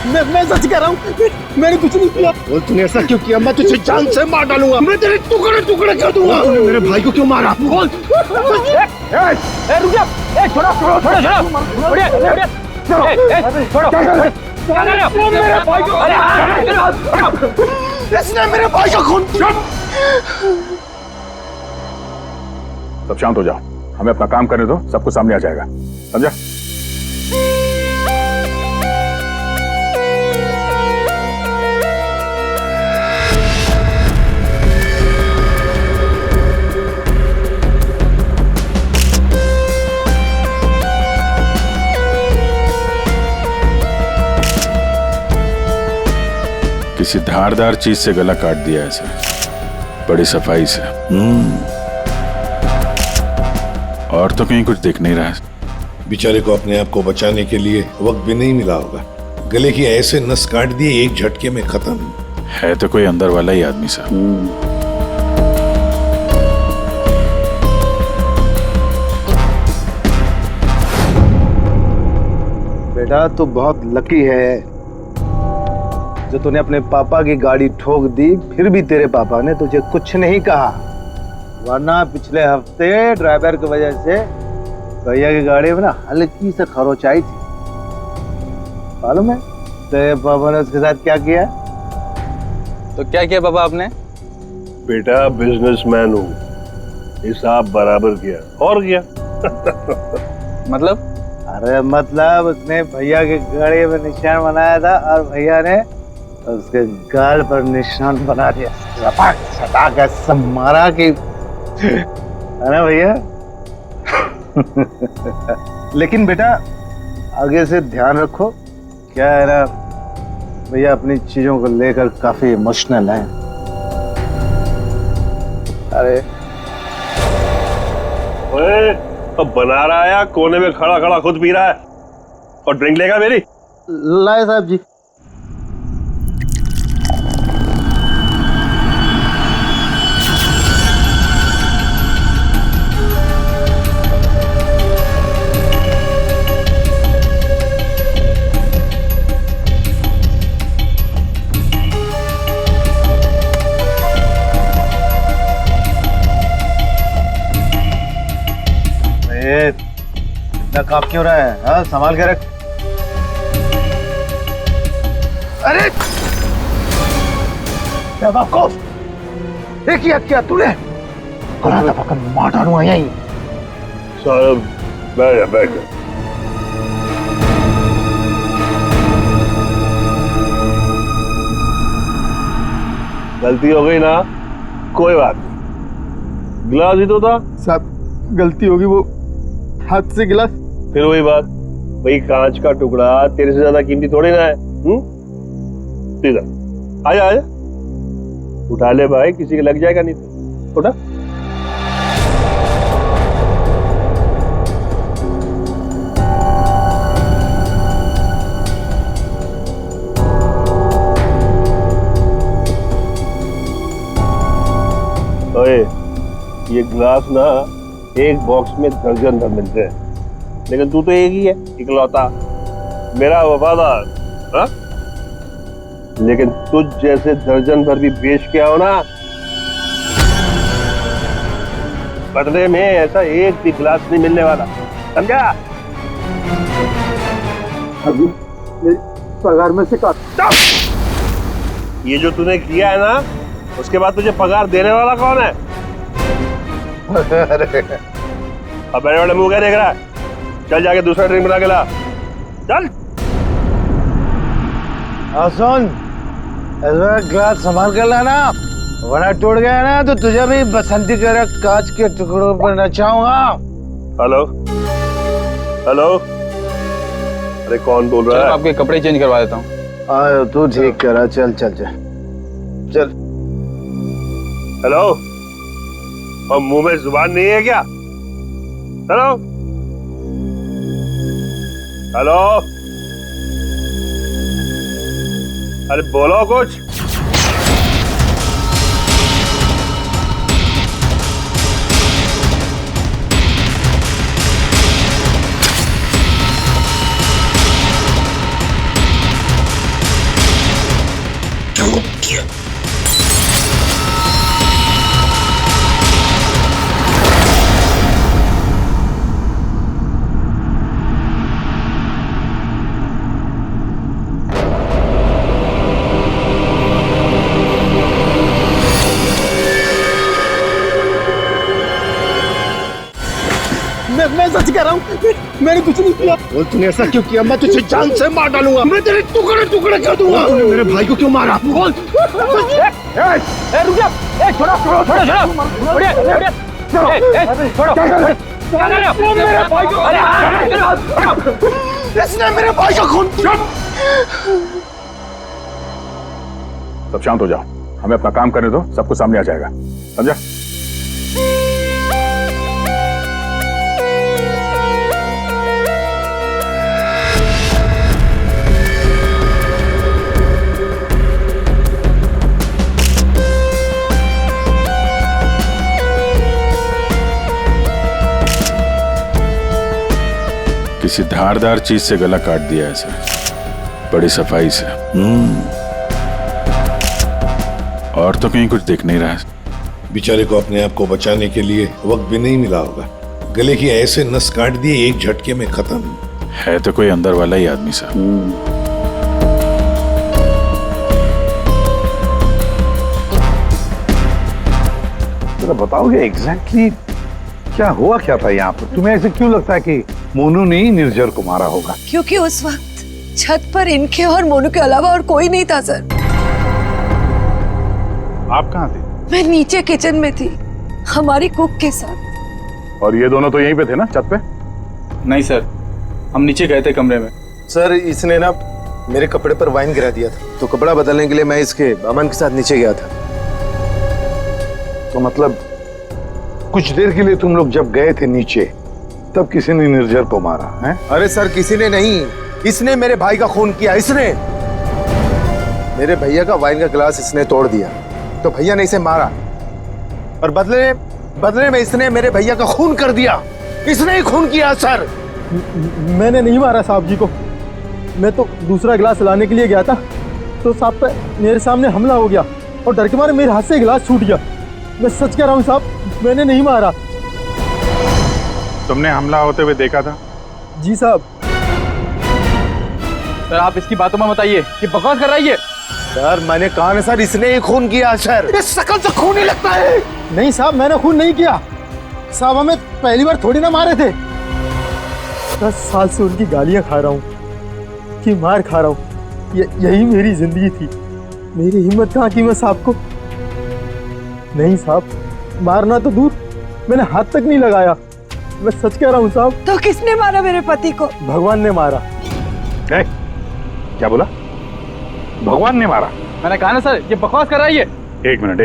मैं सच कह रहा हूँ, मैंने कुछ नहीं किया। बोल तूने ऐसा क्यों किया? मैं तुझे जान से मार डालूंगा, मैं तेरे टुकड़े टुकड़े कर दूंगा। तूने मेरे भाई को क्यों मारा? बोल। रुक जा, छोड़ो छोड़ो छोड़ो छोड़ो, मेरे भाई को, इसने मेरे भाई का खून। सब शांत हो जाओ, हमें अपना काम करने दो, सब कुछ सामने आ जाएगा, समझा? किसी धारदार चीज से गला काट दिया है सर, बड़ी सफाई से। और तो कहीं कुछ दिख नहीं रहा है। बेचारे को अपने आप को बचाने के लिए वक्त भी नहीं मिला होगा। गले की ऐसे नस काट दिए एक झटके में खत्म। है तो कोई अंदर वाला ही आदमी साहब। बेटा तू बहुत लकी है जो तूने अपने पापा की गाड़ी ठोक दी, फिर भी तेरे पापा ने तुझे कुछ नहीं कहा। वरना पिछले हफ्ते ड्राइवर की वजह से भैया की गाड़ी में ना हल्की से खरोच आई थी। मालूम है तेरे पापा ने उसके साथ क्या किया? तो क्या किया पापा आपने? बेटा बिजनेसमैन हूँ, हिसाब बराबर किया और क्या। मतलब? अरे मतलब उसने भैया की गाड़ी में निशान बनाया था और भैया ने उसके गाल पर निशान बना दिया। सटाक सटाक ऐसा मारा कि, है ना भैया? लेकिन बेटा आगे से ध्यान रखो, क्या है ना भैया अपनी चीजों को लेकर काफी इमोशनल है। अरे ओए, अब बना रहा है कोने में खड़ा खड़ा खुद पी रहा है। और ड्रिंक लेगा मेरी? लाए साहब जी। इतना कांप क्यों रहा है? हाँ संभाल के रख। अरे बेवकूफ, एक ही किया तूने। पकड़ मार डालूंगा यहीं। साहब बैठ जा बैठ जा। गलती हो गई ना, कोई बात नहीं, गिलास ही तो था। साहब गलती होगी, वो हाथ से गिलास। फिर वही बात, भाई कांच का टुकड़ा तेरे से ज्यादा कीमती थोड़ी ना है। सीधा आजा आजा, उठा ले भाई, किसी के लग जाएगा नहीं तो। उठा। ओए, ये ग्लास ना एक बॉक्स में दर्जन भर मिलते हैं, लेकिन तू तो एक ही है, इकलौता मेरा वफादार। हाँ? लेकिन तुझ जैसे दर्जन भर भी बेच के आओ ना, बदले में ऐसा एक भी गिलास नहीं मिलने वाला, समझा? अभी मेरी पगार में से काट। ये जो तूने किया है ना, उसके बाद तुझे पगार देने वाला कौन है? अब बड़े बड़े मुंह क्या देख रहा है? चल जाके दूसरा ड्रिंक बना के ला, चल। सुन, ग्लास संभाल कर लाना, वरना टूट गया ना तो तुझे भी बसंती तरह कांच के टुकड़ों पर नचाऊंगा। हेलो हेलो, अरे कौन बोल रहा है? आपके कपड़े चेंज करवा देता हूँ। तू ठीक करा, चल चल चल चल। हेलो, और मुंह में जुबान नहीं है क्या? हेलो हेलो, अरे बोलो कुछ। मैं सच कह रहा हूँ, मैंने कुछ नहीं किया। बोल तूने ऐसा क्यों किया? मैं तुझे जान से मार डालूंगा, मैं तेरे टुकड़े टुकड़े कर दूंगा। तूने मेरे भाई को क्यों मारा? बोल। रुक जा, छोड़ो छोड़ो छोड़ो छोड़ो, बढ़िया बढ़िया, छोड़ो, क्या कर रहे हो? मेरे भाई को, इसने मेरे भाई का खून किया। सब शांत हो जाओ, हमें अपना काम करने दो, सब कुछ सामने आ जाएगा, समझा? किसी धारदार चीज से गला काट दिया है सर, बड़ी सफाई से। और तो कहीं कुछ दिख नहीं रहा है। बेचारे को अपने आप को बचाने के लिए वक्त भी नहीं मिला होगा। गले की ऐसे नस काट दिए एक झटके में खत्म। है तो कोई अंदर वाला ही आदमी साहब। जरा बताओगे एग्जैक्टली क्या हुआ क्या था यहाँ पर? तुम्हें ऐसे क्यों लगता है कि मोनू ने ही निर्जर को मारा होगा? क्योंकि उस वक्त छत पर इनके और मोनू के अलावा और कोई नहीं था सर। आप कहाँ थे? मैं नीचे किचन में थी हमारी कुक के साथ। और ये दोनों तो यहीं पे थे ना, छत पे? नहीं सर, हम नीचे गए थे कमरे में। सर इसने ना मेरे कपड़े पर वाइन गिरा दिया था, तो कपड़ा बदलने के लिए मैं इसके अमन के साथ नीचे गया था। तो मतलब कुछ देर के लिए तुम लोग जब गए थे नीचे, तब किसी ने निर्जर को मारा है? अरे सर किसी ने नहीं, इसने मेरे भाई का खून किया। इसने मेरे भैया का वाइन का गिलास इसने तोड़ दिया, तो भैया ने इसे मारा और बदले में इसने मेरे भैया का खून कर दिया। इसने ही खून किया सर। मैंने नहीं मारा साहब जी को, मैं तो दूसरा गिलास लाने के लिए गया था, तो साहब पे मेरे सामने हमला हो गया और डर के मारे मेरे हाथ से गिलास छूट गया। मैं सच कह रहा हूँ साहब, मैंने नहीं मारा। तुमने हमला होते हुए देखा था? जी साहब। सर आप इसकी बातों में बताइए, ये बकवास कर रही है। सर मैंने कहा ना सर, इसने ही खून किया सर। इस शकल से खून ही लगता है। नहीं साहब, मैंने खून नहीं किया साहब, हमें पहली बार थोड़ी ना मारे थे। 10 साल से उनकी गालियां खा रहा हूँ, कि मार खा रहा हूँ, यही मेरी जिंदगी थी। मेरी हिम्मत कहाँ की मैं साहब को। नहीं साहब, मारना तो दूर, मैंने हाथ तक नहीं लगाया। मैं सच कह रहा हूँ साहब। तो किसने मारा मेरे पति को? भगवान ने मारा। क्या बोला? भगवान ने मारा? मैंने कहा ना सर, ये बकवास कर रही है। एक मिनट,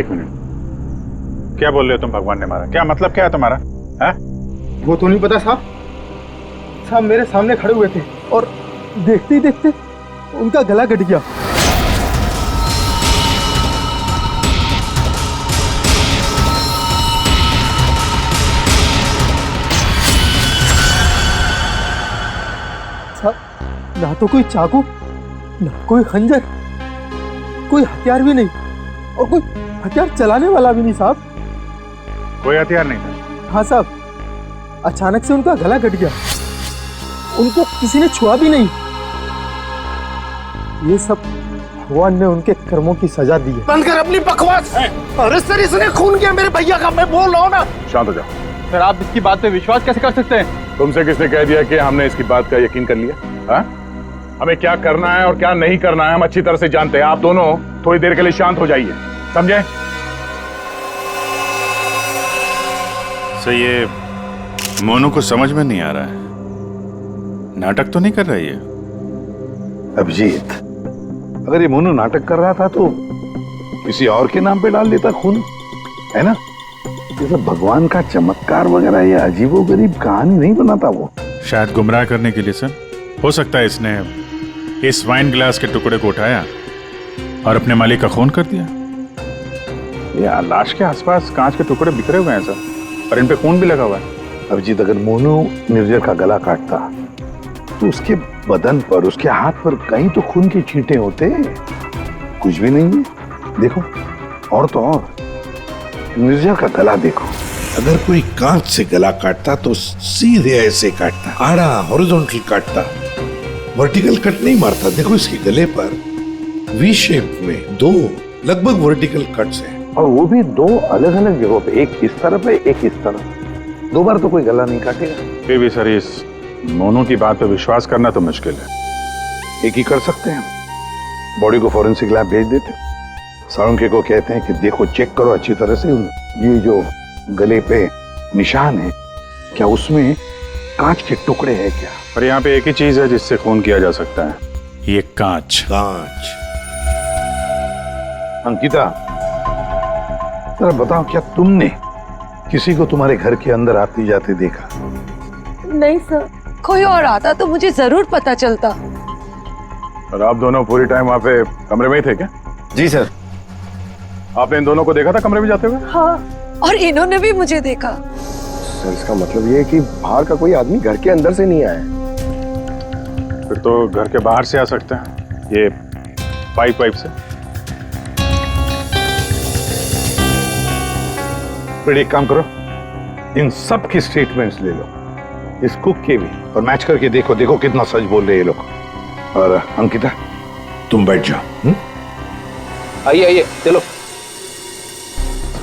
क्या बोल रहे हो तुम? भगवान ने मारा? क्या मतलब क्या है तुम्हारा? है? वो तो नहीं पता साहब। साहब मेरे सामने खड़े हुए थे और देखते ही देखते उनका गला कट गया। ना तो कोई चाकू, ना कोई खंजर, कोई हथियार भी नहीं, और कोई हथियार चलाने वाला भी नहीं साहब। कोई हथियार नहीं था? हाँ साहब, अचानक से उनका गला कट गया, उनको किसी ने छुआ भी नहीं। ये सब भगवान ने उनके कर्मों की सजा दी है। बंद कर अपनी बकवास। अरे सर इसने खून किया मेरे भैया का, मैं बोल रहा हूँ ना। शांत हो जाओ। सर आप इसकी बात पे विश्वास कैसे कर सकते हैं? तुमसे किसने कह दिया कि हमने इसकी बात का यकीन कर लिया? हाँ? हमें क्या करना है और क्या नहीं करना है हम अच्छी तरह से जानते हैं। आप दोनों थोड़ी देर के लिए शांत हो जाइए, समझे? सर ये मोनू को समझ में नहीं आ रहा है, नाटक तो नहीं कर रही है? अभिजीत, अगर ये मोनू नाटक कर रहा था तो किसी और के नाम पे डाल देता खून, है ना? ये सब भगवान का चमत्कार वगैरह ये अजीबोगरीब कहानी नहीं बनाता वो। शायद गुमराह करने के लिए सर। हो सकता है इसने इस वाइन ग्लास के टुकड़े को उठाया और अपने मालिक का खून कर दिया। ये लाश के आसपास कांच के टुकड़े बिखरे हुए हैं सर, और इन पे खून भी लगा हुआ है। अभिजीत, अगर मोनू निर्जर का गला काटता तो उसके बदन पर, उसके हाथ पर कहीं तो खून के छींटे होते। कुछ भी नहीं है। देखो, और तो और निर्जर का गला देखो। अगर कोई कांच से गला काटता तो सीधे ऐसे काटता, आड़ा हॉरिजॉन्टल काटता, वर्टिकल कट नहीं मारता। देखो इसके गले पर वी शेप में 2 लगभग वर्टिकल कट्स हैं, और वो भी 2 अलग अलग जगहों पे, एक इस तरफ है, एक इस तरफ। 2 बार तो कोई गला नहीं काटेगा। फिर भी सर इस मोनू की बात पे विश्वास करना तो मुश्किल है। एक ही कर सकते हैं, बॉडी को फॉरेंसिक लैब भेज देते, साळुंखे को कहते हैं कि देखो चेक करो अच्छी तरह से, ये जो गले पे निशान है क्या उसमें कांच के टुकड़े हैं क्या? पर यहाँ पे एक ही चीज है जिससे खून किया जा सकता है, ये कांच। कांच। अंकिता जरा बताओ, क्या तुमने किसी को तुम्हारे घर के अंदर आती जाते देखा? नहीं सर, कोई और आता तो मुझे जरूर पता चलता। और आप दोनों पूरी टाइम वहाँ पे कमरे में ही थे क्या? जी सर। आपने इन दोनों को देखा था कमरे में जाते हुए? हाँ, और इन्होंने भी मुझे देखा। सर इसका मतलब ये है कि बाहर का कोई आदमी घर के अंदर से नहीं आया। फिर तो घर के बाहर से आ सकते हैं, ये पाइप से। फिर एक काम करो, इन सब की स्टेटमेंट्स ले लो, इस कुक के भी, और मैच करके देखो देखो कितना सच बोल रहे हैं ये लोग। और अंकिता तुम बैठ जाओ। आइए आइए चलो।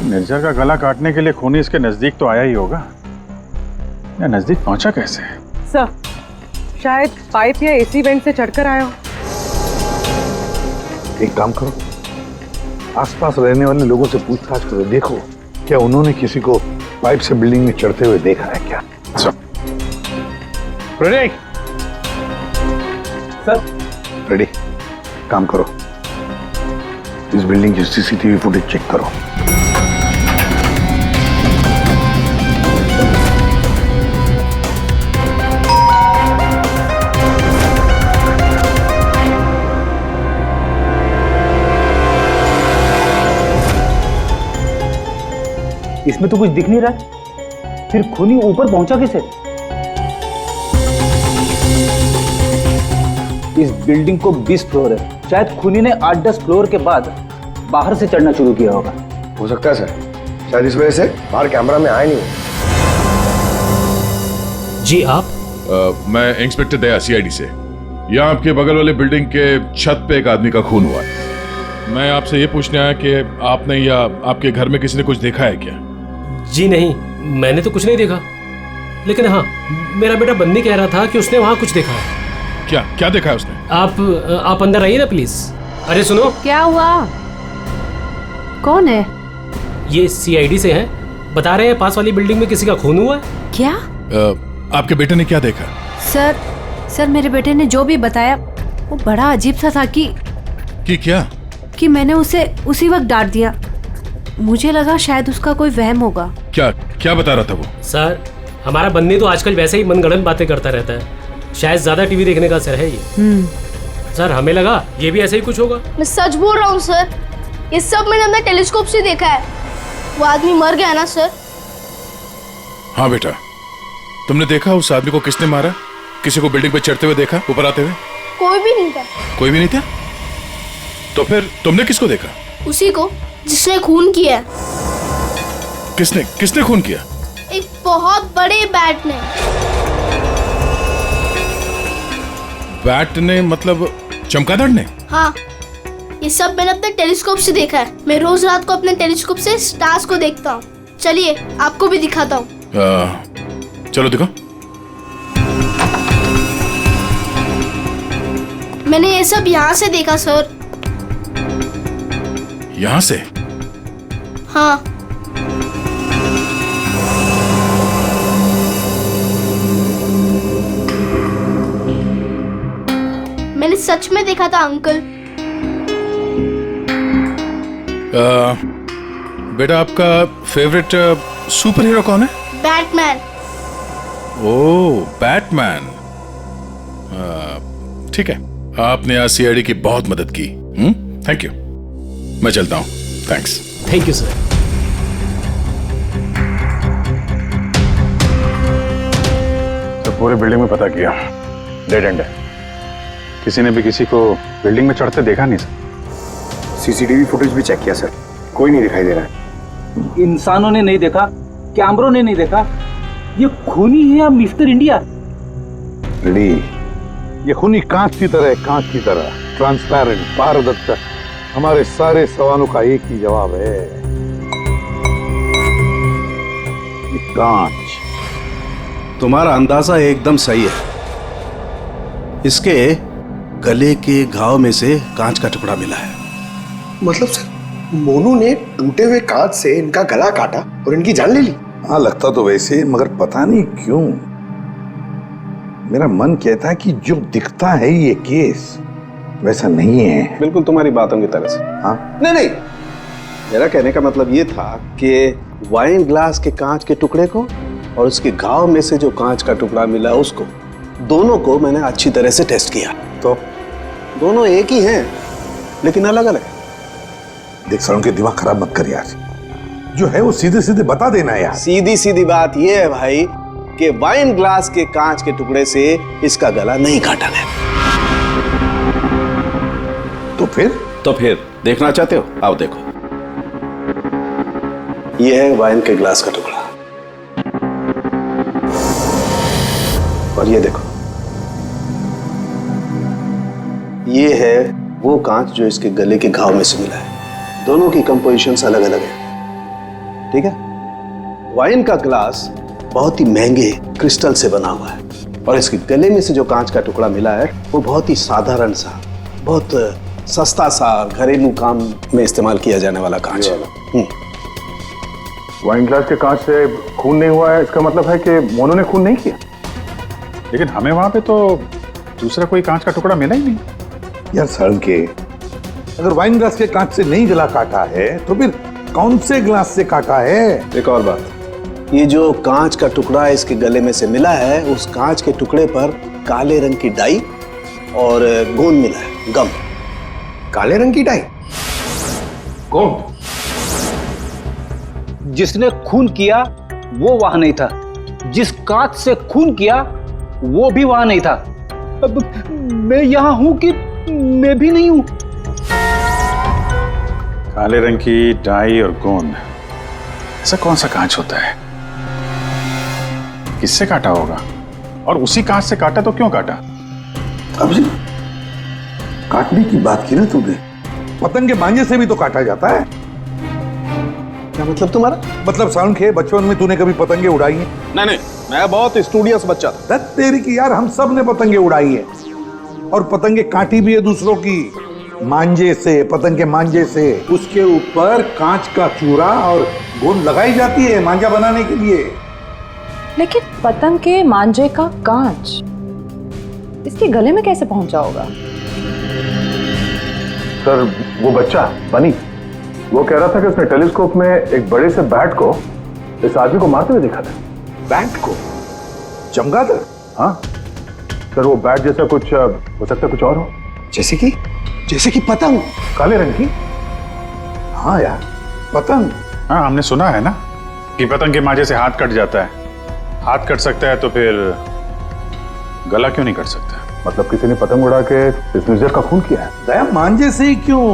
निर्जर का गला काटने के लिए खूनी इसके नजदीक तो आया ही होगा, या नजदीक पहुंचा कैसे? सर, शायद पाइप या एसी वेंट से चढ़कर आया हो। एक काम करो, आसपास रहने वाले लोगों से पूछताछ करो, देखो क्या उन्होंने किसी को पाइप से बिल्डिंग में चढ़ते हुए देखा है क्या? Ready sir. रेडी, काम करो, इस बिल्डिंग की सीसीटीवी फुटेज चेक करो। इसमें तो कुछ दिख नहीं रहा, फिर खूनी ऊपर पहुंचा कैसे? इस बिल्डिंग को 20 फ्लोर है, शायद खूनी ने 8-10 फ्लोर के बाद बाहर से चढ़ना शुरू किया होगा। हो सकता है सर, शायद इस वजह से बाहर कैमरा में आया नहीं। जी आप? मैं इंस्पेक्टर दया सीआईडी से। यहाँ आपके बगल वाले बिल्डिंग के छत पे एक आदमी का खून हुआ है। मैं आपसे ये पूछने आया कि आपने या आपके घर में किसी ने कुछ देखा है क्या? जी नहीं, मैंने तो कुछ नहीं देखा, लेकिन हाँ, मेरा बेटा बन्नी कह रहा था कि उसने वहाँ कुछ देखा है। क्या क्या देखा है उसने? आप अंदर आइए ना प्लीज। अरे सुनो। क्या हुआ? कौन है? ये सीआईडी से हैं, बता रहे हैं पास वाली बिल्डिंग में किसी का खून हुआ है। क्या? आपके बेटे ने क्या देखा? सर मेरे बेटे ने जो भी बताया वो बड़ा अजीब सा था कि क्या? कि मैंने उसे उसी वक्त डांट दिया। मुझे लगा शायद उसका कोई वहम होगा। क्या बता रहा था वो? सर, हमारा बन्नी तो आजकल वैसे ही मनगढ़ंत बातें करता रहता है, शायद ज्यादा टीवी देखने का असर है ये। सर, हमें लगा ये भी ऐसे ही कुछ होगा। मैं सच बोल रहा हूँ सर, ये सब मैंने अपने टेलीस्कोप से देखा है। वो आदमी मर गया ना सर। हाँ बेटा, तुमने देखा उस आदमी को किसने मारा? किसी को बिल्डिंग पे चढ़ते हुए देखा, ऊपर आते हुए? कोई भी नहीं था। कोई भी नहीं था? तो फिर तुमने किसको देखा? उसी को जिसने खून किया। किसने खून किया? एक बहुत बड़े बैट ने। बैट ने मतलब चमगादड़ ने? हाँ, ये सब मैंने अपने टेलीस्कोप से देखा है। मैं रोज रात को अपने टेलीस्कोप से स्टार्स को देखता हूँ। चलिए आपको भी दिखाता हूँ। चलो दिखो। मैंने ये सब यहाँ से देखा सर। यहाँ से? हाँ। मैंने सच में देखा था अंकल। बेटा, आपका फेवरेट सुपर हीरो कौन है? बैटमैन। ओह, बैटमैन। ठीक है, आपने आज सीआईडी की बहुत मदद की। Thank you. मैं चलता हूँ। थैंक्स। Thank you sir. तो पूरे बिल्डिंग में पता किया, डेड एंड है। किसी ने भी किसी को बिल्डिंग में चढ़ते देखा नहीं सर। सीसीटीवी फुटेज भी चेक किया सर, कोई नहीं दिखाई दे रहा है। इंसानों ने नहीं देखा, कैमरों ने नहीं देखा, ये खूनी है या मिस्टर इंडिया? रेडी, ये खूनी कांच की तरह है, कांच की तरह ट्रांसपेरेंट, पारदर्शी। हमारे सारे सवालों का एक ही जवाब है, ये कांच। तुम्हारा अंदाजा एकदम सही है। इसके गले के घाव में से कांच का टुकड़ा मिला है। मतलब सर मोनू ने टूटे हुए कांच से इनका गला काटा और इनकी जान ले ली? हाँ लगता तो वैसे, मगर पता नहीं क्यों मेरा मन कहता है कि जो दिखता है ये केस वैसा नहीं है। बिल्कुल तुम्हारी बातों की तरह से। हाँ नहीं, मेरा कहने का मतलब ये था कि वाइन ग्लास के कांच के टुकड़े को और उसके घाव में से जो कांच का टुकड़ा मिला उसको, दोनों को मैंने अच्छी तरह से टेस्ट किया। तो दोनों एक ही हैं लेकिन अलग अलग। देख सारुण के दिमाग खराब मत कर यार, जो है वो सीधे सीधे बता देना यार। सीधी सीधी बात ये है भाई कि वाइन ग्लास के कांच के टुकड़े से इसका गला नहीं काटा गया। तो फिर देखना चाहते हो? आओ देखो, ये है वाइन के ग्लास का टुकड़ा और ये देखो, ये है वो कांच जो इसके गले के घाव में से मिला है। दोनों की कंपोजिशंस अलग अलग है, ठीक है? वाइन का ग्लास बहुत ही महंगे क्रिस्टल से बना हुआ है और इसके गले में से जो कांच का टुकड़ा मिला है वो बहुत ही साधारण सा, बहुत सस्ता सा, घरेलू काम में इस्तेमाल किया जाने वाला कांच है। वाइन ग्लास के कांच से खून नहीं हुआ है, इसका मतलब है कि मोनू ने खून नहीं किया। लेकिन हमें वहां पे तो दूसरा कोई कांच का टुकड़ा मिला ही नहीं। यार सारुण के, अगर वाइन ग्लास के कांच से नहीं गला काटा है तो फिर कौन से ग्लास से काटा है? एक और बात, ये जो कांच का टुकड़ा इसके गले में से मिला है, उस कांच के टुकड़े पर काले रंग की डाई और गोंद मिला है, गम। काले रंग की डाई? कौन? जिसने खून किया वो वहां नहीं था, जिस कांच से खून किया वो भी वहां नहीं था। अब मैं यहां हूं कि मैं भी नहीं हूं। काले रंग की डाई और गोंद, ऐसा कौन सा कांच होता है? किससे काटा होगा? और उसी कांच से काटा तो क्यों काटा? अब जी काटने की बात की ना तुमने, पतंग के मांझे से भी तो काटा जाता है। क्या मतलब तुम्हारा? मतलब सारुण के, बचपन में तूने कभी पतंगे उड़ाई हैं? नहीं, मैं बहुत स्टूडियस बच्चा था। तेरी की यार, हम सब ने पतंगे उड़ाई है और पतंगे काटी भी है दूसरों की, मांझे से, पतंग के मांझे से। उसके ऊपर कांच का चूरा और गोंद लगाई जाती है मांझा बनाने के लिए। लेकिन पतंग के मांझे का कांच इसके गले में कैसे पहुंचा होगा? सर वो बच्चा बनी, वो कह रहा था कि उसने टेलीस्कोप में एक बड़े से बैट को इस आदमी को मारते हुए देखा था। बैट को? चमगादड़? हाँ सर, वो बैट जैसा कुछ हो सकता है, कुछ और हो। जैसे कि पतंग काले रंग की? हाँ यार, पतंग। हाँ, हमने सुना है ना कि पतंग के मांझे से हाथ कट जाता है। हाथ कट सकता है तो फिर गला क्यों नहीं कट सकता? मतलब किसी ने पतंग उड़ा के इस निर्जर का खून किया है। दया, मांझे से ही क्यों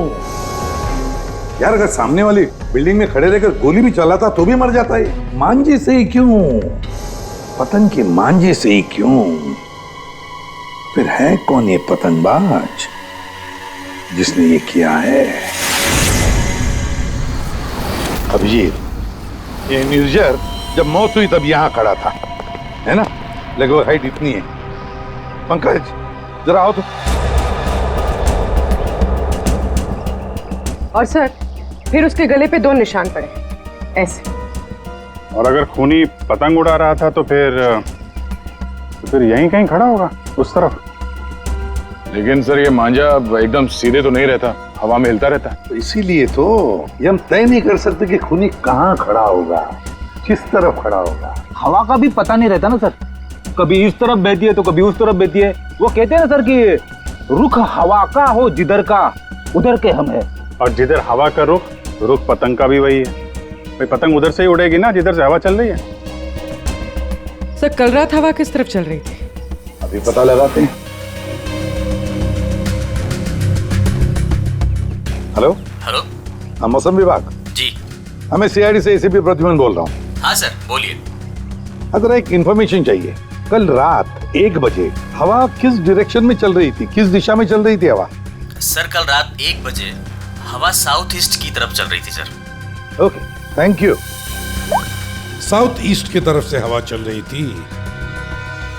यार? अगर सामने वाली बिल्डिंग में खड़े रहकर गोली भी चलाता तो भी मर जाता है। मांझे से ही क्यों? पतंग के मांझे से ही क्यों? फिर है कौन ये पतंगबाज जिसने ये किया है? अभिजीत, ये निर्जर जब मौत हुई तब यहां खड़ा था, है ना? लगभग हाइट इतनी है। पंकज जरा आओ तो। और सर फिर उसके गले पे 2 निशान पड़े ऐसे। और अगर खूनी पतंग उड़ा रहा था तो फिर यहीं कहीं खड़ा होगा, उस तरफ। लेकिन सर ये मांझा एकदम सीधे तो नहीं रहता, हवा में हिलता रहता है। तो इसीलिए तो ये हम तय नहीं कर सकते कि खूनी कहाँ खड़ा होगा, किस तरफ खड़ा होगा। हवा का भी पता नहीं रहता ना सर, कभी इस तरफ बहती है तो कभी उस तरफ बहती है। वो कहते हैं ना सर कि रुख हवा का हो जिधर का उधर के हम है। और जिधर हवा का रुख पतंग का भी वही है। भाई पतंग उधर से ही उड़ेगी ना जिधर से हवा चल रही है। सर कल रात हवा किस तरफ चल रही थी? अभी पता लगाते हैं। हेलो। हाँ, मौसम विभाग जी। मैं सीआईडी से एसीपी प्रद्युमन बोल रहा हूँ। हाँ सर बोलिए। अगर एक इंफॉर्मेशन चाहिए, कल रात 1 बजे हवा किस डायरेक्शन में चल रही थी, किस दिशा में चल रही थी हवा? सर कल रात 1 बजे हवा साउथ ईस्ट की तरफ चल रही थी sir. Okay, thank you. South east की तरफ से हवा चल रही थी।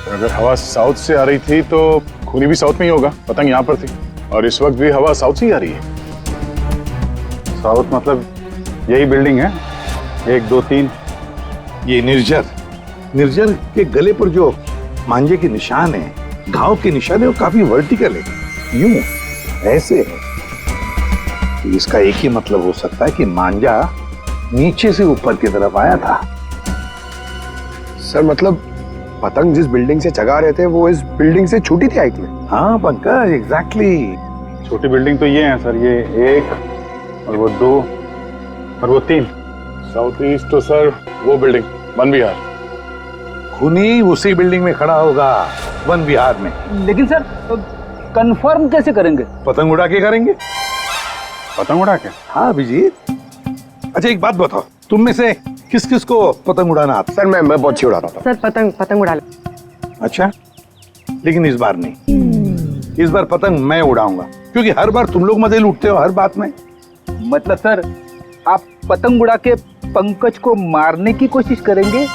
अगर हवा साउथ से आ रही थी तो खूनी भी साउथ में ही होगा, पतंग यहाँ पर थी और इस वक्त भी हवा साउथ से ही आ रही है। साउथ मतलब यही बिल्डिंग है, 1 2 3। ये निर्जर के गले पर जो मांझे के निशान है, घाव के निशान है, वो काफी वर्टिकल है, यूं ऐसे है। तो इसका एक ही मतलब हो सकता है कि मांझा नीचे से ऊपर की तरफ आया था। सर मतलब पतंग जिस बिल्डिंग से चगा रहे थे वो इस बिल्डिंग से छूटी थी हाइट में। हाँ पंकज, एग्जैक्टली। छोटी बिल्डिंग तो ये है सर, ये 1 और वो 2 और वो 3। साउथ ईस्ट तो सर वो बिल्डिंग वन विहार। खूनी उसी बिल्डिंग में खड़ा होगा, वन विहार में। लेकिन सर कंफर्म कैसे करेंगे? पतंग उड़ा के करेंगे। पतंग उड़ा के? हाँ अभिजीत। अच्छा एक बात बताओ, तुम में से किस किस को पतंग उड़ाना आता? सर मैं बहुत अच्छी उड़ाता था। सर पतंग उड़ा ले। अच्छा, लेकिन इस बार नहीं। इस बार पतंग मैं उड़ाऊंगा, क्योंकि हर बार तुम लोग मजे लूटते हो हर बात में। मतलब सर आप पतंग उड़ा के पंकज को मारने की कोशिश करेंगे?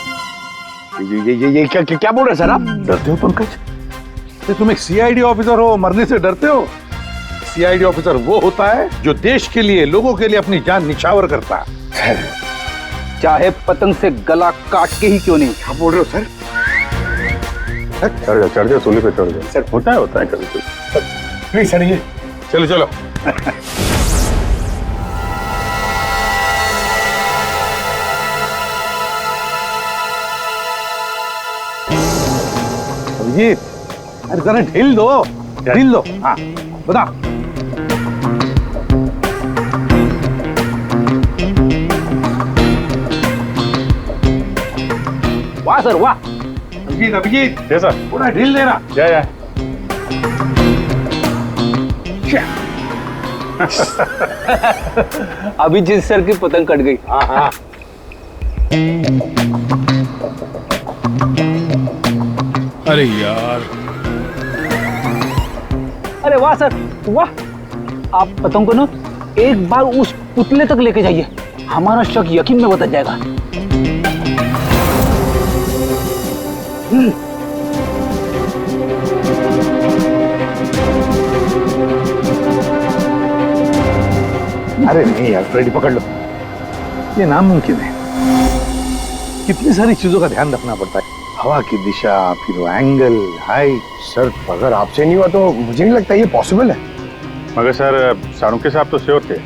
ये क्या बोल रहे सर आप? डरते हो पंकज? तुम एक सीआईडी ऑफिसर हो, मरने से डरते हो? सीआईडी ऑफिसर वो होता है जो देश के लिए, लोगों के लिए अपनी जान निछावर करता है। चाहे पतंग से गला काट के ही क्यों नहीं। क्या बोल रहे हो सर? चढ़ जाओ सूली पे, चढ़ जाओ सर। होता है कभी कभी। प्लीज चढ़िए। चलो अभिजीत, अरे जरा ढील दो। हाँ बता। वाह सर वाह। अभिजीत जैसा पूरा ढील देना। या अभिजीत सर की पतंग कट गई। हाँ। अरे यार, अरे वाह सर वाह। आप पतंग को ना एक बार उस पुतले तक लेके जाइए, हमारा शक यकीन में बदल जाएगा। अरे नहीं यार, फ्रेडी पकड़ लो। ये नामुमकिन है। कितनी सारी चीजों का ध्यान रखना पड़ता है, हवा की दिशा, फिर वो एंगल, हाइट। सर अगर आपसे नहीं हुआ तो मुझे नहीं लगता ये पॉसिबल है। मगर सर सारुके साहब तो श्योर थे,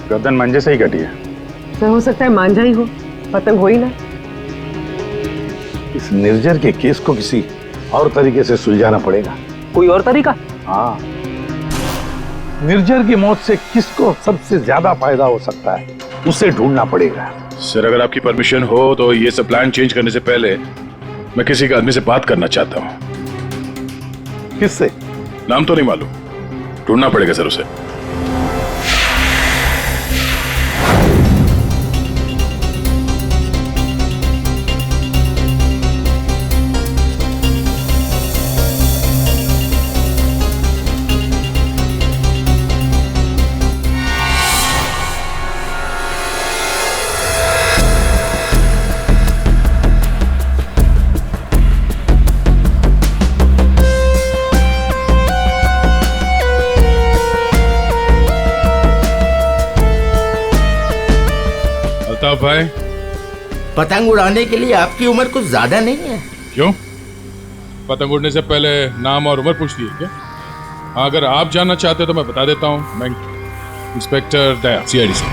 गर्दन मंजे से ही कटी है। सर हो सकता है मांझा ही हो, पतंग हो ही ना। इस निर्जर के केस को किसी और तरीके से सुलझाना पड़ेगा। कोई और तरीका? हाँ, निर्जर की मौत से किसको सबसे ज्यादा फायदा हो सकता है, उसे ढूंढना पड़ेगा। सर अगर आपकी परमिशन हो तो ये सब प्लान चेंज करने से पहले मैं किसी के आदमी से बात करना चाहता हूँ। किससे? नाम तो नहीं मालूम, ढूंढना पड़ेगा सर उसे। भाई, पतंग उड़ाने के लिए आपकी उम्र कुछ ज्यादा नहीं है? क्यों? पतंग उड़ने से पहले नाम और उम्र पूछती है क्या? हाँ, अगर आप जानना चाहते तो मैं बता देता हूँ। मैं इंस्पेक्टर दया, सीआईडी से।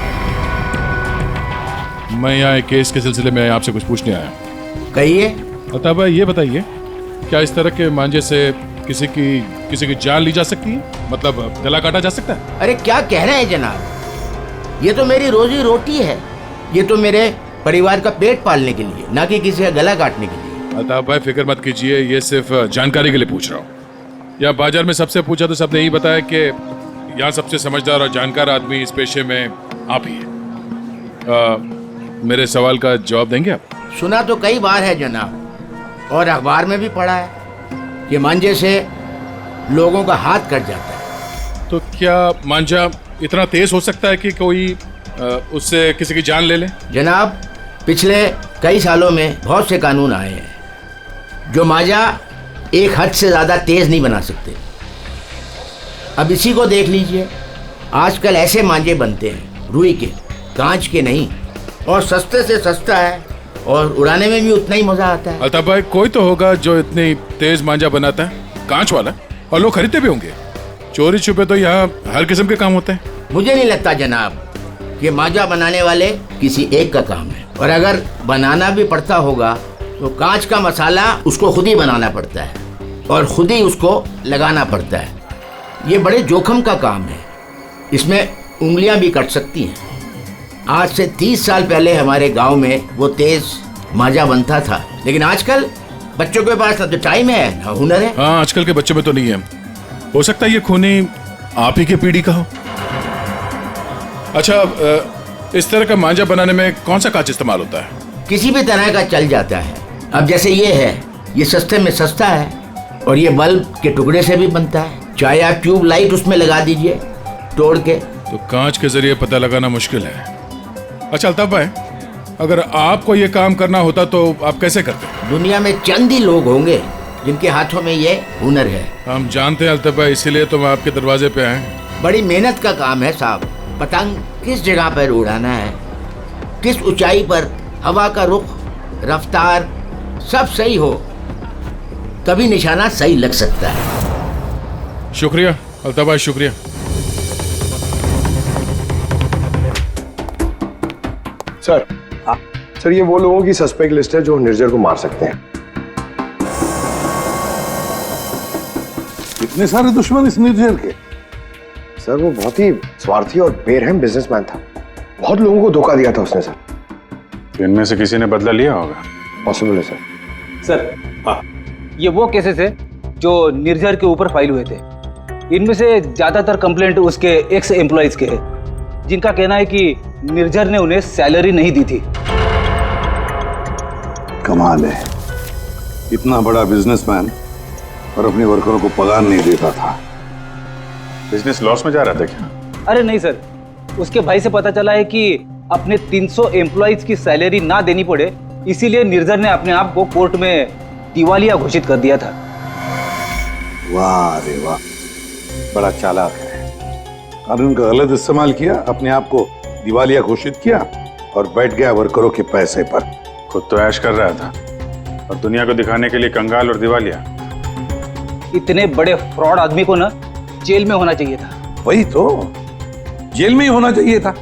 मैं यहाँ एक केस के सिलसिले में आपसे कुछ पूछने आया हूँ। कहिए। अतः भाई ये बताइए, क्या इस तरह के मांझे से किसी की जान ली जा सकती है? मतलब गला काटा जा सकता है? अरे क्या कह रहे हैं जनाब, ये तो मेरी रोजी रोटी है, ये तो मेरे परिवार का पेट पालने के लिए, ना कि किसी का गला काटने के लिए। अतः भाई फिक्र मत कीजिए, ये सिर्फ जानकारी के लिए पूछ रहा हूँ। या बाजार में सबसे पूछा तो सबने यही बताया कि यहाँ सबसे समझदार और जानकार आदमी इस पेशे में आप ही हैं। मेरे सवाल का जवाब देंगे आप? सुना तो कई बार है जनाब, और अखबार में भी पढ़ा है कि मांझे से लोगों का हाथ कट जाता है। तो क्या मांझा इतना तेज हो सकता है कि कोई उससे किसी की जान ले ले? जनाब, पिछले कई सालों में बहुत से कानून आए हैं जो माजा एक हद से ज़्यादा तेज़ नहीं बना सकते। अब इसी को देख लीजिए, आजकल ऐसे मांझे बनते हैं रुई के, कांच के नहीं, और सस्ते से सस्ता है और उड़ाने में भी उतना ही मज़ा आता है। अल्ताफ भाई, कोई तो होगा जो इतनी तेज मांझा बनाता है, कांच वाला, और लोग खरीदते भी होंगे। चोरी छुपे तो यहाँ हर किस्म के काम होते हैं। मुझे नहीं लगता जनाब कि माजा बनाने वाले किसी एक का काम है, और अगर बनाना भी पड़ता होगा तो कांच का मसाला उसको खुद ही बनाना पड़ता है और खुद ही उसको लगाना पड़ता है। ये बड़े जोखिम का काम है, इसमें उंगलियां भी कट सकती हैं। आज से 30 साल पहले हमारे गांव में वो तेज माजा बनता था, लेकिन आजकल बच्चों के पास ना तो टाइम है ना हुनर है। हाँ, आजकल के बच्चों में तो नहीं है। हो सकता है ये खूनी आप ही के पीढ़ी का हो। अच्छा, इस तरह का मांझा बनाने में कौन सा कांच इस्तेमाल होता है? किसी भी तरह का चल जाता है। अब जैसे ये है, ये सस्ते में सस्ता है और ये बल्ब के टुकड़े से भी बनता है। चाहे आप ट्यूब लाइट उसमें लगा दीजिए तोड़ के। तो कांच के जरिए पता लगाना मुश्किल है। अच्छा अल्ताफ भाई, अगर आपको ये काम करना होता तो आप कैसे करते? दुनिया में चंद ही लोग होंगे जिनके हाथों में ये हुनर है। हम जानते हैं अल्ताफ भाई, इसीलिए तो मैं आपके दरवाजे पे आए। बड़ी मेहनत का काम है साहब। पतंग किस जगह पर उड़ाना है, किस ऊंचाई पर, हवा का रुख, रफ्तार, सब सही हो तभी निशाना सही लग सकता है। शुक्रिया अल्ताफ भाई, शुक्रिया। सर, सर ये वो लोगों की सस्पेक्ट लिस्ट है जो निर्जर को मार सकते हैं। इतने सारे दुश्मन इस निर्जर के? सर वो बहुत ही स्वार्थी और बेरहम बिजनेसमैन था। बहुत लोगों को धोखा दिया था उसने सर। तो इनमें से किसी ने बदला लिया होगा। पॉसिबल है सर। सर हाँ, ये वो केसेस है जो निर्जर के ऊपर फाइल हुए थे। इनमें से ज्यादातर कंप्लेंट उसके एक्स एम्प्लॉइज के हैं, जिनका कहना है कि निर्जर ने उन्हें सैलरी नहीं दी थी। कमाल है, इतना बड़ा बिजनेसमैन और अपने वर्करों को पगार नहीं देता था। बिजनेस लॉस में जा रहा था क्या? अरे नहीं सर, उसके भाई से पता चला है कि अपने 300 एम्प्लॉइज की सैलरी ना देनी पड़े, इसीलिए निर्जर ने अपने आप को कोर्ट में दिवालिया घोषित कर दिया था। वाह रे वाह, बड़ा चालाक है। कानून का गलत इस्तेमाल किया, अपने आप को दिवालिया घोषित किया और बैठ गया वर्करों के पैसे पर। खुद तो ऐश कर रहा था और दुनिया को दिखाने के लिए कंगाल और दिवालिया। इतने बड़े फ्रॉड आदमी को ना जेल में होना चाहिए था। वही तो, जेल में ही होना चाहिए था।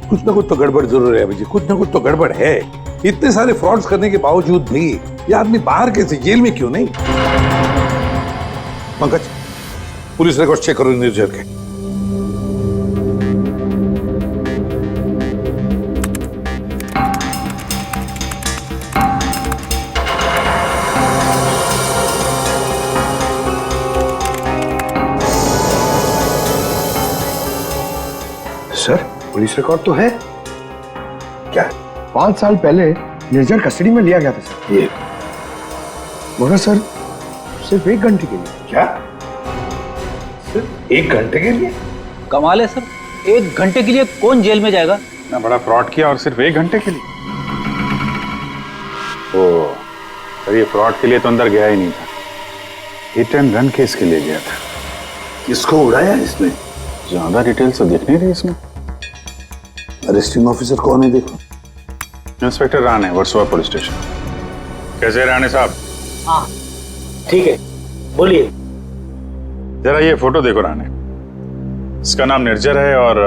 कुछ ना कुछ तो गड़बड़ जरूर है भाई, कुछ ना कुछ तो गड़बड़ है। इतने सारे फ्रॉड्स करने के बावजूद भी ये आदमी बाहर कैसे, जेल में क्यों नहीं? पंकज, पुलिस रिकॉर्ड चेक करो निर्जर के। सर पुलिस रिकॉर्ड तो है। क्या 5 साल पहले निर्जर कस्टडी में लिया गया था सर। ये मगर सर सिर्फ 1 घंटे के लिए। क्या? सिर्फ 1 घंटे के लिए? कमाल है सर, 1 घंटे के लिए कौन जेल में जाएगा? इतना बड़ा फ्रॉड किया और सिर्फ 1 घंटे के लिए? ओ, सर ये फ्रॉड के लिए तो अंदर गया ही नहीं था, हिट एंड रन केस के लिए गया था। किसको उड़ाया इसने? ज्यादा डिटेल्स तो दिख नहीं रही इसमें। अरेस्टिंग ऑफिसर कौन है देखो? Inspector Rane, Versova police station. कैसे राणे साहब? हाँ ठीक है, बोलिए। जरा ये फोटो देखो राणे, इसका नाम निर्जर है और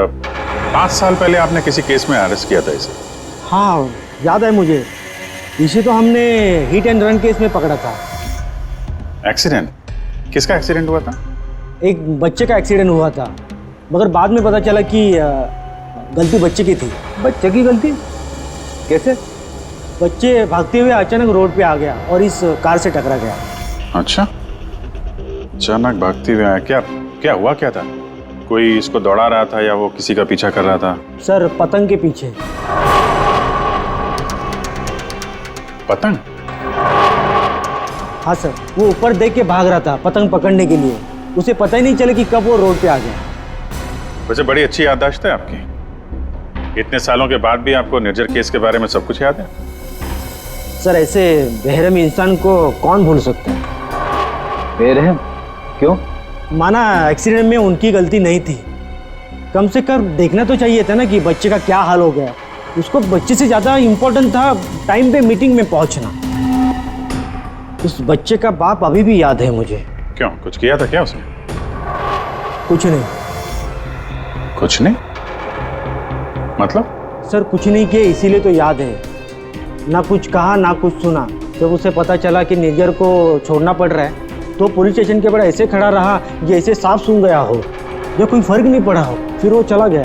5 साल पहले आपने किसी केस में अरेस्ट किया था इसे। हाँ याद है मुझे, इसे तो हमने हिट एंड रन केस में पकड़ा था। एक्सीडेंट? किसका एक्सीडेंट हुआ था? एक बच्चे का एक्सीडेंट हुआ था, मगर बाद में पता चला कि गलती बच्चे की थी। बच्चे की गलती? कैसे? बच्चे भागते हुए अचानक रोड पे आ गया और इस कार से टकरा गया। अच्छा, अचानक भागते हुए आया। क्या क्या हुआ, क्या था? कोई इसको दौड़ा रहा था या वो किसी का पीछा कर रहा था? सर पतंग के पीछे। पतंग? हाँ सर, वो ऊपर देख के भाग रहा था पतंग पकड़ने के लिए। उसे पता ही नहीं चला कि कब वो रोड पे आ गया। वैसे बड़ी अच्छी याददाश्त है आपकी। इतने सालों के बाद भी आपको निर्जर केस के बारे में सब कुछ याद है? सर ऐसे बेरहम इंसान को कौन भूल सकता है? बेरहम क्यों? माना एक्सीडेंट में उनकी गलती नहीं थी, कम से कम देखना तो चाहिए था ना कि बच्चे का क्या हाल हो गया। उसको बच्चे से ज़्यादा इम्पोर्टेंट था टाइम पे मीटिंग में पहुंचना। उस बच्चे का बाप अभी भी याद है मुझे। क्यों, कुछ किया था क्या उसने? कुछ नहीं। कुछ नहीं मतलब? सर कुछ नहीं किया इसीलिए तो याद है। ना कुछ कहा ना कुछ सुना। जब उसे पता चला कि निर्जर को छोड़ना पड़ रहा है तो पुलिस स्टेशन के बाहर ऐसे खड़ा रहा जैसे सांप सूंघ गया हो, जो कोई फर्क नहीं पड़ा हो। फिर वो चला गया।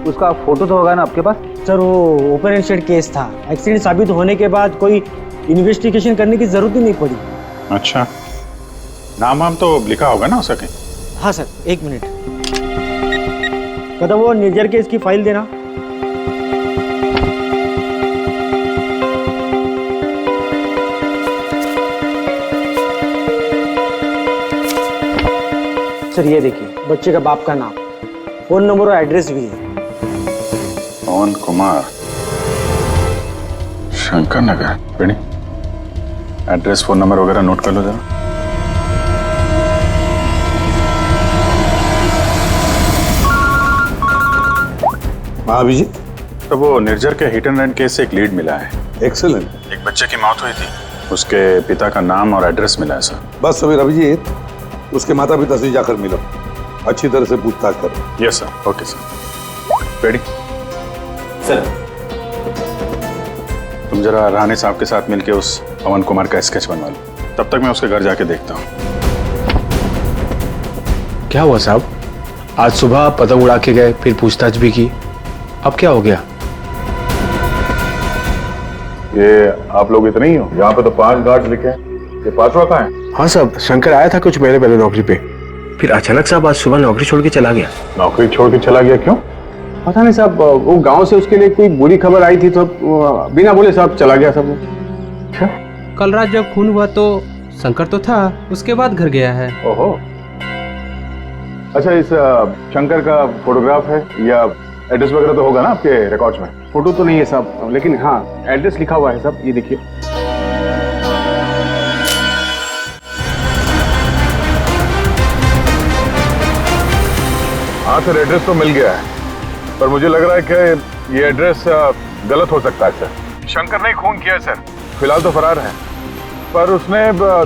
उसका फोटो तो होगा ना आपके पास? सर वो ओपन एंडेड केस था। एक्सीडेंट साबित होने के बाद कोई इन्वेस्टिगेशन करने की जरूरत ही नहीं पड़ी। अच्छा, नाम वाम तो लिखा होगा ना उसका कहीं? हाँ सर, एक मिनट। कदम वो निर्जर केस की फाइल देना। सर ये देखिए, बच्चे का बाप का नाम, फोन नंबर और एड्रेस भी है। पवन कुमार, शंकर नगर। बेड़ी, एड्रेस फोन नंबर वगैरह नोट कर लो जरा। हाँ अभिजीत, तो वो निर्जर के हिट एंड रन केस से एक लीड मिला है। एक्सीलेंट। एक बच्चे की मौत हुई थी, उसके पिता का नाम और एड्रेस मिला है सर। बस अभी अभिजीत, उसके माता पिता से जाकर मिलो, अच्छी तरह से पूछताछ करो। Yes sir. Okay sir. Ready sir. तुम जरा राणे साहब के साथ मिलके उस पवन कुमार का स्केच बनवा लो, तब तक मैं उसके घर जाके देखता हूँ। क्या हुआ साहब? आज सुबह पतंग उड़ा के गए, फिर पूछताछ भी की, अब क्या हो गया? ये आप लोग इतने ही हो? यहाँ पे तो 5 गार्ड लिखे हैं, ये 5वां कहाँ है? हाँ साहब, शंकर आया था कुछ महीने पहले नौकरी पे, फिर अचानक साहब आज सुबह नौकरी छोड़ के चला गया। नौकरी छोड़ के चला गया क्यों? पता नहीं साहब, वो गांव से उसके लिए कोई बुरी खबर आई थी तो बिना बोले साहब चला गया सब। अच्छा, कल रात जब खून हुआ तो शंकर तो था, उसके बाद घर गया है। ओहो। अच्छा, इस शंकर का फोटोग्राफ है या एड्रेस वगैरह तो होगा ना आपके रिकॉर्ड्स में? फोटो तो नहीं है साहब, लेकिन हाँ एड्रेस लिखा हुआ है साहब, ये देखिए। हाँ सर, एड्रेस तो मिल गया है, पर मुझे लग रहा है कि ये एड्रेस गलत हो सकता है सर। शंकर ने खून किया है सर, फिलहाल तो फरार है, पर उसने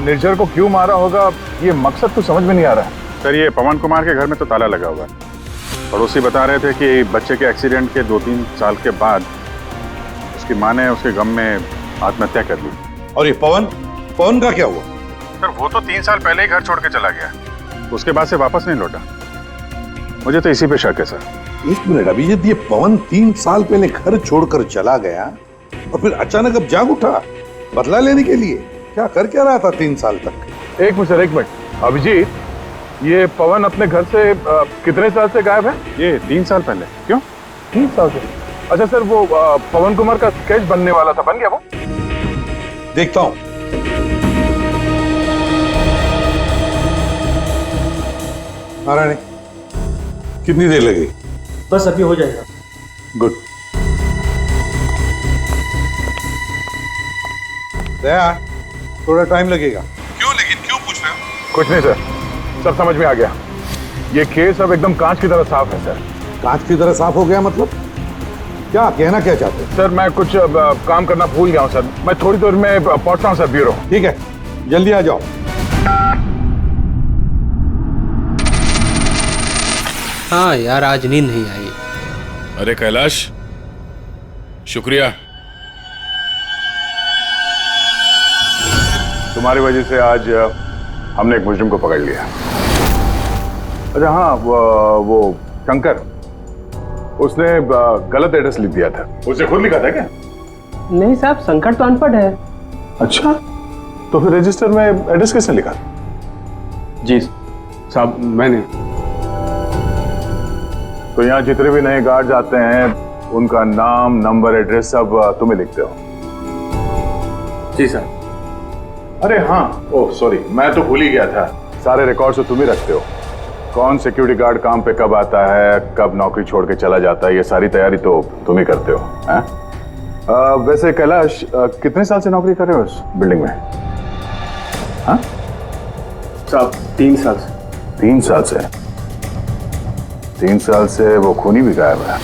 निर्जर को क्यों मारा होगा ये मकसद तो समझ में नहीं आ रहा है। सर ये पवन कुमार के घर में तो ताला लगा हुआ है। पड़ोसी बता रहे थे कि बच्चे के एक्सीडेंट के 2-3 साल के बाद उसकी माँ ने उसके गम में आत्महत्या कर ली। और ये पवन का क्या हुआ? सर वो तो 3 साल पहले ही घर छोड़ के चला गया, उसके बाद से वापस नहीं लौटा। मुझे तो इसी पे शक है सर। एक मिनट अभिजीत, ये पवन 3 साल पहले घर छोड़कर चला गया और फिर अचानक अब जाग उठा बदला लेने के लिए? क्या कर क्या रहा था 3 साल तक? एक मिनट सर, एक मिनट। अभिजीत, ये पवन अपने घर से कितने साल से गायब है? ये 3 साल पहले। क्यों? 3 साल से? अच्छा सर, वो पवन कुमार का स्केच बनने वाला था, बन गया वो? देखता हूं। नारायण, कितनी देर लगेगी? बस अभी हो जाएगा। गुड। दया, थोड़ा टाइम लगेगा। क्यों? लेकिन क्यों पूछ रहे हो? कुछ नहीं सर, सब समझ में आ गया। ये केस अब एकदम कांच की तरह साफ है सर। कांच की तरह साफ हो गया मतलब? क्या कहना क्या चाहते हैं? सर मैं कुछ काम करना भूल गया हूँ सर, मैं थोड़ी देर में पहुंचता हूँ सर ब्यूरो। ठीक है, जल्दी आ जाओ। हाँ यार, आज नींद नहीं आई। अरे कैलाश, शुक्रिया। तुम्हारी वजह से आज हमने एक मुजरिम को पकड़ लिया। अच्छा हाँ, वो शंकर, उसने गलत एड्रेस लिख दिया था। उसे खुद लिखा था क्या? नहीं साहब, शंकर तो अनपढ़ है। अच्छा, तो फिर रजिस्टर में एड्रेस किसने लिखा? जी साहब, मैंने। तो यहाँ जितने भी नए गार्ड्स आते हैं उनका नाम, नंबर, एड्रेस सब तुम्हें लिखते हो? जी सर। अरे हाँ, ओह सॉरी, मैं तो भूल ही गया था, सारे रिकॉर्ड्स तो तुम ही रखते हो। कौन सिक्योरिटी गार्ड काम पे कब आता है, कब नौकरी छोड़ के चला जाता है, ये सारी तैयारी तो तुम ही करते हो, हैं? वैसे कैलाश कितने साल से नौकरी कर रहे हो इस बिल्डिंग में? हाँ साहब 3 साल से। 3 साल से? 3 साल से वो खूनी भी गायब है।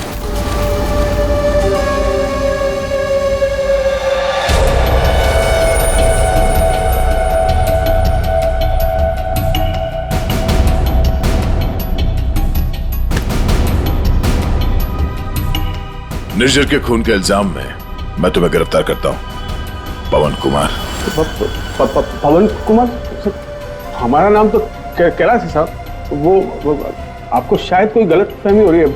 निर्जर के खून के इल्जाम में मैं तुम्हें गिरफ्तार करता हूं, पवन कुमार। पवन कुमार? हमारा नाम तो कैलाश है साहब। वो आपको शायद कोई गलत फहमी हो रही है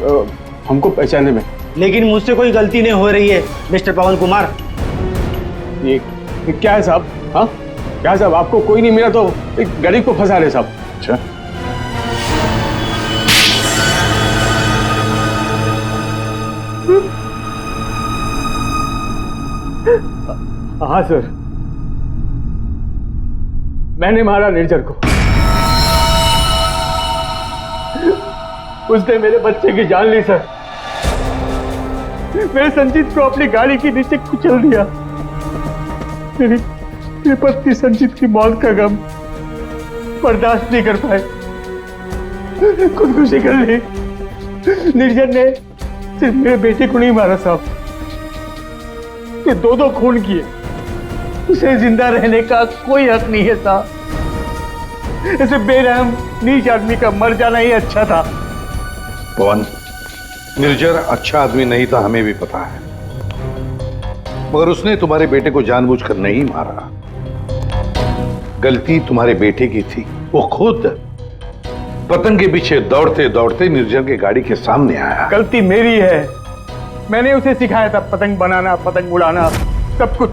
हमको पहचानने में। लेकिन मुझसे कोई गलती नहीं हो रही है मिस्टर पवन कुमार। ये क्या है साहब? हाँ क्या साहब, आपको कोई नहीं मिला तो एक गरीब को फंसा रहे साहब। अच्छा, हाँ सर, मैंने मारा निर्जर को। उसने मेरे बच्चे की जान ली सर। मेरे संजीत को अपनी गाड़ी के नीचे कुचल दिया। मेरी पत्नी संजीत की मौत का गम बर्दाश्त नहीं कर पाए, खुदकुशी कर ली। निर्जर ने सिर्फ मेरे बेटे को नहीं मारा साहब, कि 2 खून किए। उसे जिंदा रहने का कोई हक नहीं है साहब। ऐसे बेरहम नीच आदमी का मर जाना ही अच्छा था। पवन, निर्जर अच्छा आदमी नहीं था, हमें भी पता है, मगर उसने तुम्हारे बेटे को जानबूझकर नहीं मारा। गलती तुम्हारे बेटे की थी। वो खुद पतंग के पीछे दौड़ते दौड़ते निर्जर की गाड़ी के सामने आया। गलती मेरी है। मैंने उसे सिखाया था पतंग बनाना, पतंग उड़ाना, सब कुछ।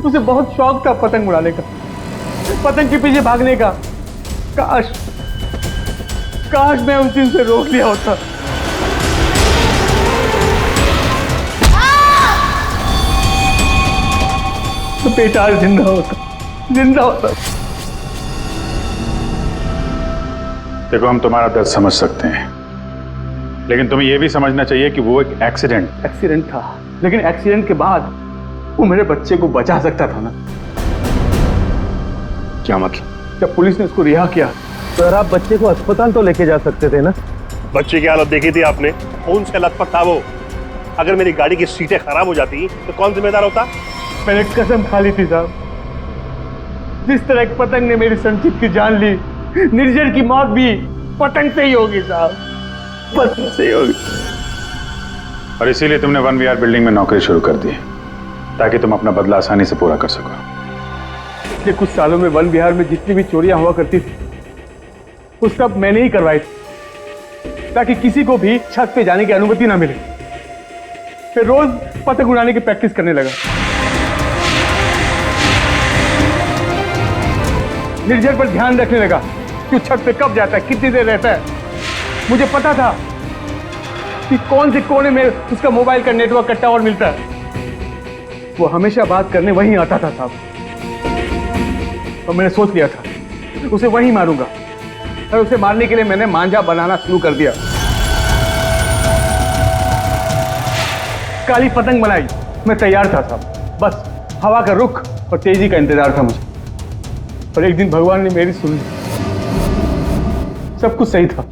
उसे बहुत शौक था पतंग उड़ाने का, पतंग के पीछे भागने का। काश मैं उस दिन से रोक लिया होता। तो बेटा आज जिंदा होता। देखो, हम तुम्हारा दर्द समझ सकते हैं, लेकिन तुम्हें यह भी समझना चाहिए कि वो एक एक्सीडेंट था, लेकिन एक्सीडेंट के बाद वो मेरे बच्चे को बचा सकता था ना। क्या मतलब? जब पुलिस ने उसको रिहा किया, सर आप बच्चे को अस्पताल तो लेके जा सकते थे ना। बच्चे की हालत देखी थी आपने? खून से लथपथ था वो। अगर मेरी गाड़ी की सीटें खराब हो जाती तो कौन जिम्मेदार होता? मैंने कसम खा ली थी साहब, जिस तरह एक पतंग ने मेरी संजीत की जान ली, निर्जर की मौत भी पतंग से ही होगी साहब, पतंग से ही होगी। और इसीलिए तुमने 1VR बिल्डिंग में नौकरी शुरू कर दी, ताकि तुम अपना बदला आसानी से पूरा कर सको। पिछले कुछ सालों में 1VR में जितनी भी चोरियां हुआ करती थी, वो सब मैंने ही करवाई थी, ताकि किसी को भी छत पे जाने की अनुमति ना मिले। फिर रोज पतंग उड़ाने की प्रैक्टिस करने लगा। निर्जर पर ध्यान रखने लगा कि छत पे कब जाता है, कितनी देर रहता है। मुझे पता था कि कौन से कोने में उसका मोबाइल का नेटवर्क का टावर मिलता है। वो हमेशा बात करने वहीं आता था साहब, और मैंने सोच लिया था उसे वहीं मारूंगा। और उसे मारने के लिए मैंने मांझा बनाना शुरू कर दिया। काली पतंग बनाई, मैं तैयार था साहब, बस हवा का रुख और तेजी का इंतजार था मुझे। और एक दिन भगवान ने मेरी सुन ली, सब कुछ सही था।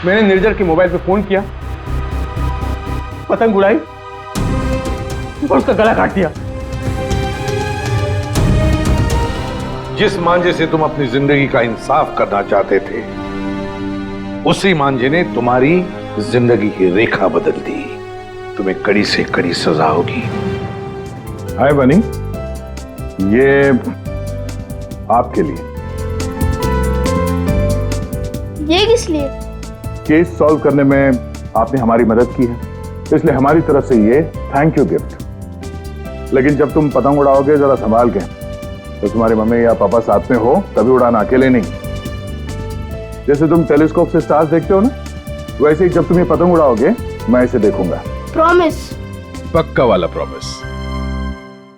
मैंने निर्जर के मोबाइल पे फोन किया, पतंग उड़ाई और उसका गला काट दिया। जिस मांझे से तुम अपनी जिंदगी का इंसाफ करना चाहते थे, उसी मांझे ने तुम्हारी जिंदगी की रेखा बदल दी। तुम्हें कड़ी से कड़ी सजा होगी। हाय बनी, ये आपके लिए। ये किस लिए? केस सॉल्व करने में आपने हमारी मदद की है, इसलिए हमारी तरफ से ये थैंक यू गिफ्ट। लेकिन जब तुम पतंग उड़ाओगे जरा संभाल के, तो तुम्हारी मम्मी या पापा साथ में हो तभी उड़ाना, अकेले नहीं। जैसे तुम टेलीस्कोप से स्टार्स देखते हो ना, वैसे ही जब तुम ये पतंग उड़ाओगे मैं इसे देखूंगा। प्रॉमिस? पक्का वाला प्रॉमिस।